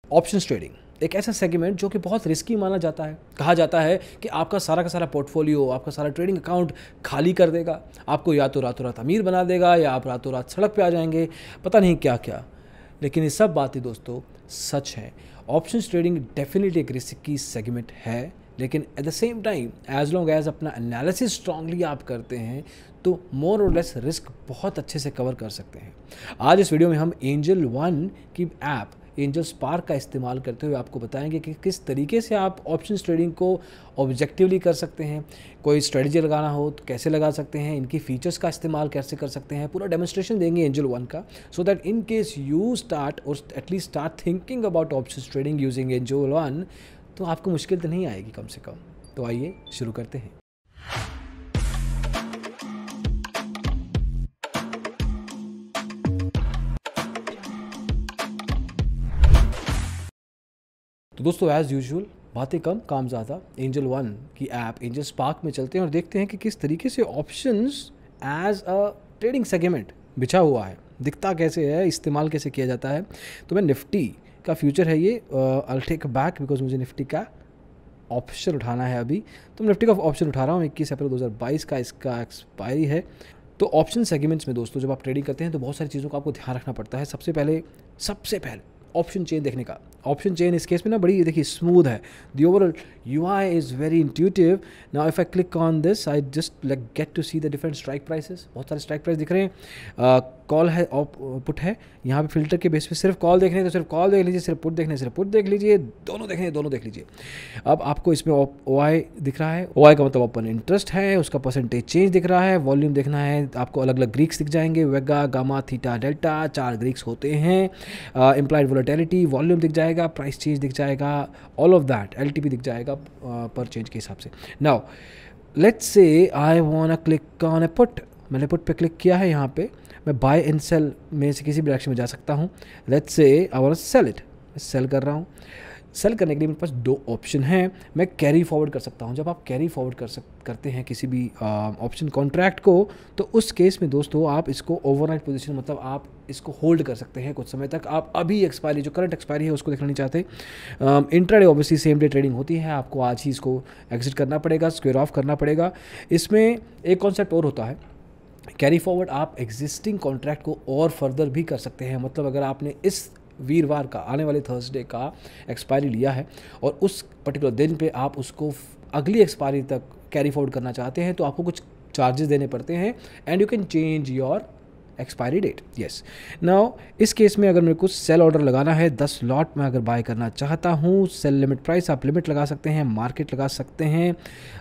Options trading एक ऐसा segment जो कि बहुत रिस्की माना जाता है। कहा जाता है कि आपका सारा का सारा पोर्टफोलियो, आपका सारा ट्रेडिंग अकाउंट खाली कर देगा, आपको या तो रातों रात अमीर बना देगा या आप रातों रात सड़क पे आ जाएंगे, पता नहीं क्या क्या। लेकिन ये सब बातें दोस्तों सच है। ऑप्शंस ट्रेडिंग डेफिनेटली एक रिस्की सेगमेंट है, लेकिन at the same time as long as अपना एनालिसिस स्ट्रांगली आप करते हैं तो मोर और लेस रिस्क बहुत अच्छे से कवर कर सकते हैं। आज इस वीडियो में हम एंजल वन की ऐप एंजल स्पार्क का इस्तेमाल करते हुए आपको बताएंगे कि किस तरीके से आप ऑप्शंस ट्रेडिंग को ऑब्जेक्टिवली कर सकते हैं। कोई स्ट्रेटजी लगाना हो तो कैसे लगा सकते हैं, इनकी फीचर्स का इस्तेमाल कैसे कर सकते हैं, पूरा डेमोन्स्ट्रेशन देंगे एंजल वन का, so that in case you start और at least start thinking about options trading using Angel One तो आपको मुश्किल तो नहीं आएगी कम से कम। तो आइए शुरू करते हैं। तो दोस्तों एज़ यूजुअल बातें कम काम ज़्यादा, एंजल वन की ऐप एंजल स्पार्क में चलते हैं और देखते हैं कि किस तरीके से options as a trading segment बिछा हुआ है, दिखता कैसे है, इस्तेमाल कैसे किया जाता है। तो मैं निफ्टी का फ्यूचर है ये, आई टेक बैक बिकॉज मुझे निफ्टी का ऑप्शन उठाना है अभी, तो मैं निफ्टी का ऑप्शन उठा रहा हूँ। 21 अप्रैल 2022 का इसका एक्सपायरी है। तो ऑप्शन सेगमेंट्स में दोस्तों जब आप ट्रेडिंग करते हैं तो बहुत सारी चीज़ों का आपको ध्यान रखना पड़ता है। सबसे पहले ऑप्शन चेन देखने का। ऑप्शन चेन इस केस में ना बड़ी देखिए स्मूथ है, the overall UI is very intuitive. Now if I click on this I just like get to see the different strike prices. बहुत सारे स्ट्राइक प्राइस दिख रहे हैं, कॉल है, पुट है। यहाँ पे फिल्टर के बेस पे सिर्फ कॉल देखने तो सिर्फ कॉल देख लीजिए, सिर्फ पुट देखने सिर्फ पुट देख लीजिए, दोनों देखने दोनों देख लीजिए। अब आपको इसमें ओआई दिख रहा है, ओआई का मतलब ओपन इंटरेस्ट है, उसका परसेंटेज चेंज दिख रहा है। वॉल्यूम देखना है आपको, अलग अलग ग्रीक्स दिख जाएंगे, वेगा, गामा, थीटा, डेल्टा, 4 ग्रीक्स होते हैं। इम्प्लाइड वोलेटिलिटी, वॉल्यूम दिख जाएगा, प्राइस चेंज दिख जाएगा, ऑल ऑफ दैट, एलटीपी दिख जाएगा पर चेंज के हिसाब से। Now let's say I want to click on a put. मैंने पुट पे क्लिक किया है, यहाँ पे मैं बाय एंड सेल में से किसी भी डायरेक्शन में जा सकता हूँ। Let's say I want to sell it, मैं सेल कर रहा हूँ। सेल करने के लिए मेरे पास 2 ऑप्शन हैं। मैं कैरी फॉरवर्ड कर सकता हूँ। जब आप कैरी फॉरवर्ड करते हैं किसी भी ऑप्शन कॉन्ट्रैक्ट को, तो उस केस में दोस्तों आप इसको ओवरनाइट पोजीशन, मतलब आप इसको होल्ड कर सकते हैं कुछ समय तक। आप अभी एक्सपायरी, जो करंट एक्सपायरी है उसको देखना नहीं चाहते। Intraday obviously same day trading होती है, आपको आज ही इसको एग्जिट करना पड़ेगा, स्क्वेयर ऑफ करना पड़ेगा। इसमें एक कॉन्सेप्ट और होता है, कैरी फॉरवर्ड आप एग्जिस्टिंग कॉन्ट्रैक्ट को और फर्दर भी कर सकते हैं। मतलब अगर आपने इस वीरवार का, आने वाले थर्सडे का एक्सपायरी लिया है और उस पर्टिकुलर दिन पे आप उसको अगली एक्सपायरी तक कैरी फॉरवर्ड करना चाहते हैं तो आपको कुछ चार्जेस देने पड़ते हैं and you can change your expiry date. Yes, now इस केस में अगर मेरे को सेल ऑर्डर लगाना है 10 लॉट में अगर बाय करना चाहता हूँ, सेल लिमिट प्राइस आप लिमिट लगा सकते हैं, मार्केट लगा सकते हैं।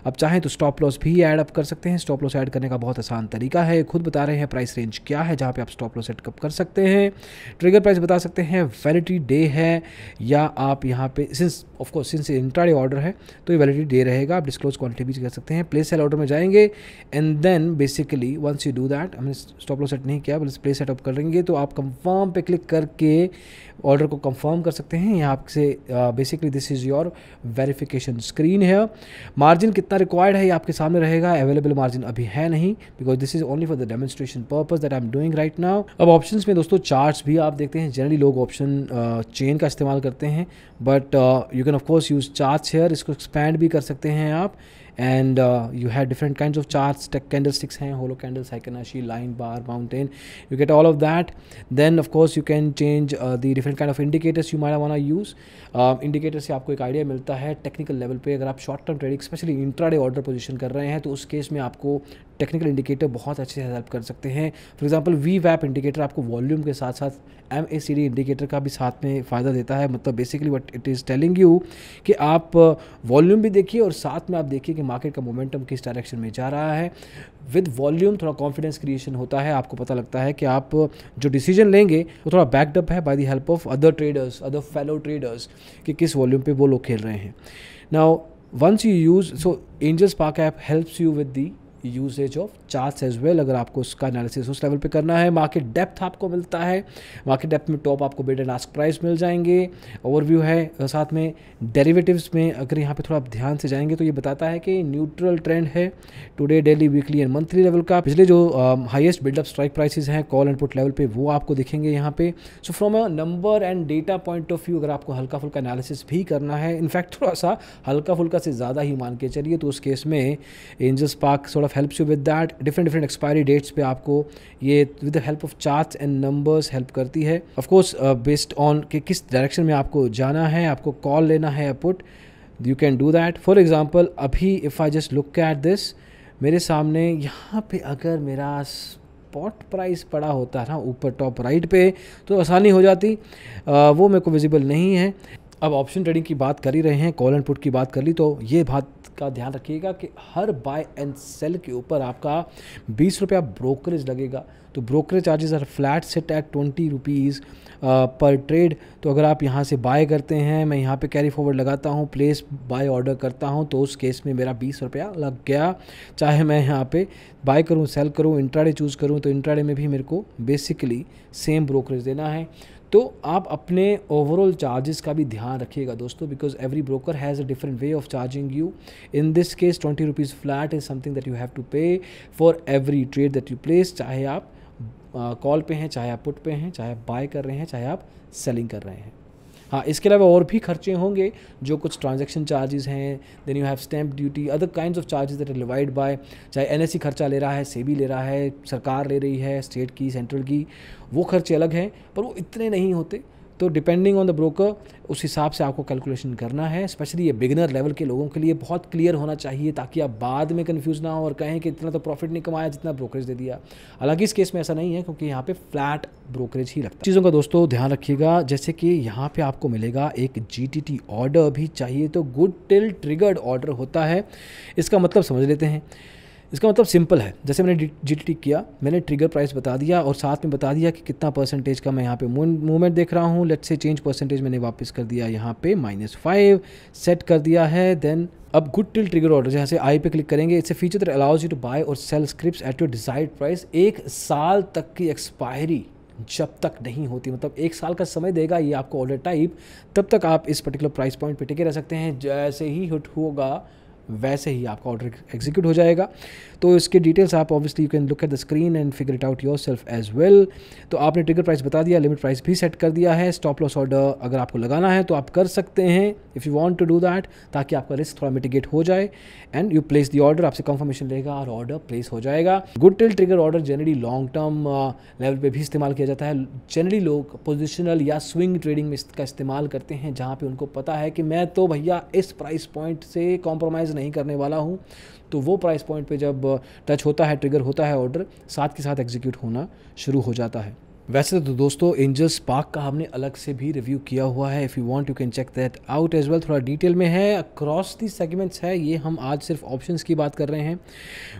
अब चाहें तो स्टॉप लॉस भी ऐड अप कर सकते हैं। स्टॉप लॉस ऐड करने का बहुत आसान तरीका है, खुद बता रहे हैं प्राइस रेंज क्या है जहाँ पे आप स्टॉप लॉस सेटअप कर सकते हैं। ट्रिगर प्राइस बता सकते हैं, वैलिडिटी डे है, या आप यहाँ पे सिंस इंट्राडे ऑर्डर है तो ये वैलिडिटी डे रहेगा। आप डिस्क्लोज क्वांटिटी भी कर सकते हैं। प्लेस सेल ऑर्डर में जाएंगे and then basically once you do that, हमने स्टॉप लॉस सेट नहीं क्या बस प्ले सेटअप करेंगे तो आप कंफर्म पे क्लिक करके ऑर्डर को कंफर्म कर सकते हैं। यहाँ से basically this is your verification screen है। मार्जिन कितना रिक्वायर्ड है ये आपके सामने रहेगा। अवेलेबल मार्जिन अभी है नहीं because this is only for the demonstration purpose that I am doing right now. अब ऑप्शंस में दोस्तों चार्ट्स भी आप देखते हैं, जनरली लोग ऑप्शन चेन का इस्तेमाल करते हैं, but you can of course use charts here. इसको एक्सपैंड भी कर सकते हैं आप and you have different kinds of charts, candlesticks हैं, holo candles, Heikin-Ashi, line bar, mountain, you get all of that. Then of course you can change the different kind of indicators you might want to use. Indicator से आपको एक idea मिलता है technical level पे। अगर आप short term trading specially intraday order position कर रहे हैं तो उस केस में आपको टेक्निकल इंडिकेटर बहुत अच्छे से हेल्प कर सकते हैं। फॉर एग्जांपल VWAP इंडिकेटर आपको वॉल्यूम के साथ साथ MACD इंडिकेटर का भी साथ में फ़ायदा देता है। मतलब basically what it is telling you कि आप वॉल्यूम भी देखिए और साथ में आप देखिए कि मार्केट का मोमेंटम किस डायरेक्शन में जा रहा है। विद वॉल्यूम थोड़ा कॉन्फिडेंस क्रिएशन होता है, आपको पता लगता है कि आप जो डिसीजन लेंगे वो थोड़ा बैकड है by the help of other traders, other fellow traders, कि किस वॉल्यूम पे वो लोग खेल रहे हैं। Now once you use, so Angel Spark app helps you with the usage of charts as well, अगर आपको उसका एनालिसिस उस लेवल पे करना है। मार्केट डेप्थ आपको मिलता है, मार्केट डेप्थ में टॉप आपको बिड एंड आस्क प्राइस मिल जाएंगे, ओवरव्यू है। साथ में डेरिवेटिव्स में अगर यहाँ पे थोड़ा आप ध्यान से जाएंगे तो ये बताता है कि न्यूट्रल ट्रेंड है today, daily, weekly and monthly level का। पिछले जो हाईएस्ट बिल्डअप स्ट्राइक प्राइसेस हैं कॉल एंड पुट लेवल पे वो आपको दिखेंगे यहाँ पे। So from a number and data point of view अगर आपको हल्का फुल्का एनालिसिस भी करना है, इनफैक्ट थोड़ा सा हल्का फुल्का से ज़्यादा ही मान के चलिए, तो उस केस में Angel Spark sort of helps you with that. Different expiry dates पे आपको ये with the help of charts and numbers help करती है। ऑफ कोर्स बेस्ड ऑन कि किस डायरेक्शन में आपको जाना है, आपको कॉल लेना है या put, you can do that. For example अभी if I just look at this, मेरे सामने यहाँ पे अगर मेरा स्पॉट प्राइस पड़ा होता ना ऊपर टॉप राइट पे तो आसानी हो जाती, वो मेरे को विजिबल नहीं है। अब ऑप्शन ट्रेडिंग की बात कर ही रहे हैं, कॉल एंड पुट की बात कर ली, तो ये बात का ध्यान रखिएगा कि हर बाय एंड सेल के ऊपर आपका 20 रुपया ब्रोकरेज लगेगा। तो brokerage charges are flat set at 20 rupees per trade. तो अगर आप यहाँ से बाय करते हैं, मैं यहाँ पे कैरी फॉरवर्ड लगाता हूँ, प्लेस बाय ऑर्डर करता हूँ, तो उस केस में मेरा 20 रुपया लग गया। चाहे मैं यहाँ पे बाय करूँ, सेल करूँ, इंट्राडे चूज़ करूँ, तो इंट्राडे में भी मेरे को बेसिकली सेम ब्रोकरेज देना है। तो आप अपने ओवरऑल चार्जेस का भी ध्यान रखिएगा दोस्तों, because every broker has a different way of charging you. In this case 20 rupees flat is something that you have to pay for every trade that you place, चाहे आप कॉल पे हैं, चाहे आप पुट पे हैं, चाहे आप बाय कर रहे हैं, चाहे आप सेलिंग कर रहे हैं। हाँ, इसके अलावा और भी खर्चे होंगे, जो कुछ ट्रांजैक्शन चार्जेस हैं, then you have stamp duty, other kinds of charges that are divide by, चाहे एनएससी खर्चा ले रहा है, सेबी ले रहा है, सरकार ले रही है, स्टेट की, सेंट्रल की, वो खर्चे अलग हैं, पर वो इतने नहीं होते। तो डिपेंडिंग ऑन द ब्रोकर उस हिसाब से आपको कैलकुलेशन करना है। स्पेशली ये बिगिनर लेवल के लोगों के लिए बहुत क्लियर होना चाहिए, ताकि आप बाद में कंफ्यूज ना हो और कहें कि इतना तो प्रॉफिट नहीं कमाया जितना ब्रोकरेज दे दिया। हालांकि इस केस में ऐसा नहीं है, क्योंकि यहाँ पे फ्लैट ब्रोकरेज ही लगता है। चीज़ों का दोस्तों ध्यान रखिएगा, जैसे कि यहाँ पे आपको मिलेगा एक GTT ऑर्डर भी चाहिए, तो गुड टिल ट्रिगर्ड ऑर्डर होता है। इसका मतलब समझ लेते हैं। इसका मतलब सिंपल है, जैसे मैंने GTT किया, मैंने ट्रिगर प्राइस बता दिया और साथ में बता दिया कि कितना परसेंटेज का मैं यहाँ पे मूवमेंट देख रहा हूँ। लेट्स से चेंज परसेंटेज मैंने वापस कर दिया यहाँ पे -5 सेट कर दिया है। देन अब गुड टिल ट्रिगर ऑर्डर, जहाँ से आई पे क्लिक करेंगे, it's a feature that allows you to buy और sell scripts at your desired price. 1 साल तक की एक्सपायरी जब तक नहीं होती, मतलब 1 साल का समय देगा ये आपको ऑर्डर टाइप, तब तक आप इस पर्टिकुलर प्राइस पॉइंट पे टिके रह सकते हैं। जैसे ही हिट होगा वैसे ही आपका ऑर्डर एग्जीक्यूट हो जाएगा। तो इसके डिटेल्स आप obviously you can look at the screen and figure it out yourself as well. तो आपने ट्रिगर प्राइस बता दिया, लिमिट प्राइस भी सेट कर दिया है। स्टॉप लॉस ऑर्डर अगर आपको लगाना है तो आप कर सकते हैं if you want to do that, ताकि आपका रिस्क थोड़ा मिटिगेट हो जाए। And you place the order, आपसे कंफर्मेशन लेगा और ऑर्डर प्लेस हो जाएगा। Good till trigger order generally long term level पे भी इस्तेमाल किया जाता है। जनरली लोग पोजिशनल या स्विंग ट्रेडिंग में इसका इस्तेमाल करते हैं, जहाँ पे उनको पता है कि मैं तो भैया इस प्राइस पॉइंट से कॉम्प्रोमाइज़ नहीं करने वाला हूँ। तो वो प्राइस पॉइंट पे जब टच होता है, ट्रिगर होता है ऑर्डर, साथ के साथ एग्जीक्यूट होना शुरू हो जाता है। वैसे तो दोस्तों एंजल स्पार्क का हमने अलग से भी रिव्यू किया हुआ है, if you want you can check that out as well. थोड़ा डिटेल में है, अक्रॉस दी सेगमेंट्स है ये, हम आज सिर्फ ऑप्शंस की बात कर रहे हैं।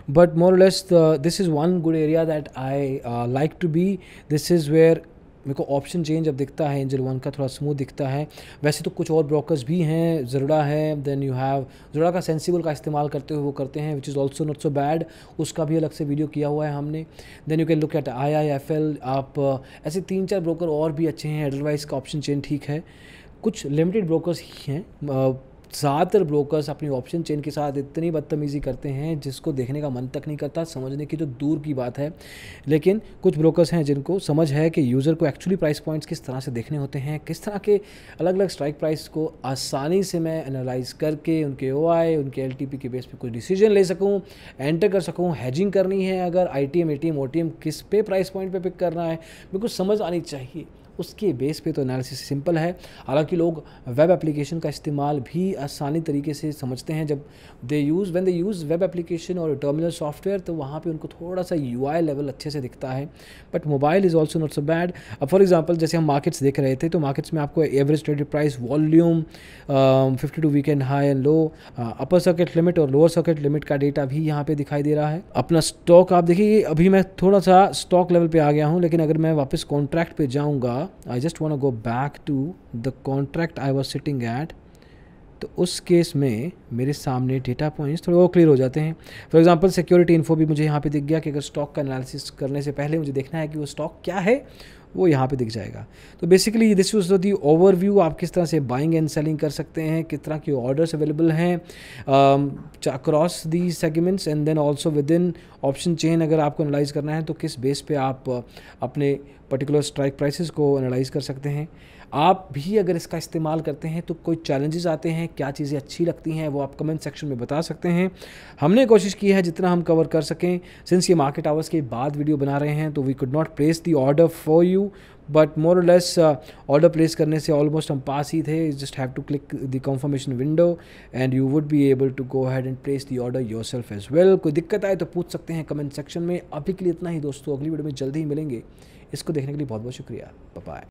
बट मोर और less this is one good area that I like to be. This is where मेरे को ऑप्शन चेंज अब दिखता है, एंजल वन का थोड़ा स्मूथ दिखता है। वैसे तो कुछ और ब्रोकर्स भी हैं, ज़रूरा है, देन यू हैव ज़रूरा का सेंसिबल का इस्तेमाल करते हुए वो करते हैं, which is also not so bad, उसका भी अलग से वीडियो किया हुआ है हमने। Then you can look at IIFL। आप ऐसे 3-4 ब्रोकर और भी अच्छे हैं, अदरवाइज़ का ऑप्शन चेन ठीक है। कुछ लिमिटेड ब्रोकर्स ही हैं, ज़्यादातर ब्रोकर्स अपनी ऑप्शन चेन के साथ इतनी बदतमीज़ी करते हैं जिसको देखने का मन तक नहीं करता, समझने की तो दूर की बात है। लेकिन कुछ ब्रोकर्स हैं जिनको समझ है कि यूज़र को एक्चुअली प्राइस पॉइंट्स किस तरह से देखने होते हैं, किस तरह के अलग अलग स्ट्राइक प्राइस को आसानी से मैं एनालाइज करके उनके OI, उनके LTP के बेस पे कुछ डिसीजन ले सकूँ, एंटर कर सकूँ। हैजिंग करनी है अगर ITM, ATM, OTM किस पे प्राइस पॉइंट पे पिक करना है, मेरे को समझ आनी चाहिए। उसके बेस पे तो एनालिसिस सिंपल है। हालांकि लोग वेब एप्लीकेशन का इस्तेमाल भी आसानी तरीके से समझते हैं। जब when they use web application और टर्मिनल सॉफ्टवेयर, तो वहाँ पे उनको थोड़ा सा UI लेवल अच्छे से दिखता है। But mobile is also not so bad. अब फॉर एग्जांपल जैसे हम मार्केट्स देख रहे थे, तो मार्केट्स में आपको average traded price, volume, 52 weekend high and low, upper circuit limit और लोअर सर्किट लिमिट का डेटा भी यहाँ पे दिखाई दे रहा है। अपना स्टॉक आप देखिए, अभी मैं थोड़ा सा स्टॉक लेवल पे आ गया हूँ, लेकिन अगर मैं वापस कॉन्ट्रैक्ट पे जाऊँगा, I just want to go back to the contract I was sitting at. तो उस केस में मेरे सामने डेटा पॉइंट्स थोड़े और क्लियर हो जाते हैं। फॉर एग्जांपल सिक्योरिटी इन्फो भी मुझे यहाँ पे दिख गया कि अगर स्टॉक का एनालिसिस करने से पहले मुझे देखना है कि वो स्टॉक क्या है, वो यहाँ पे दिख जाएगा। तो basically this was the overview, आप किस तरह से बाइंग एंड सेलिंग कर सकते हैं, किस तरह के ऑर्डर्स अवेलेबल हैं across the segments, and then also within option chain अगर आपको एनालाइज करना है तो किस बेस पे आप अपने पर्टिकुलर स्ट्राइक प्राइसेस को एनालाइज कर सकते हैं। आप भी अगर इसका इस्तेमाल करते हैं तो कोई चैलेंजेस आते हैं, क्या चीज़ें अच्छी लगती हैं, वो आप कमेंट सेक्शन में बता सकते हैं। हमने कोशिश की है जितना हम कवर कर सकें। सिंस ये मार्केट आवर्स के बाद वीडियो बना रहे हैं तो we could not place the order for you, but more और लेस ऑर्डर प्लेस करने से ऑलमोस्ट हम पास ही थे। Just have to click the confirmation window and you would be able to go ahead and place the order yourself as well. कोई दिक्कत आए तो पूछ सकते हैं कमेंट सेक्शन में। अभी के लिए इतना ही दोस्तों, अगली वीडियो में जल्दी ही मिलेंगे। इसको देखने के लिए बहुत बहुत शुक्रिया। Bye bye.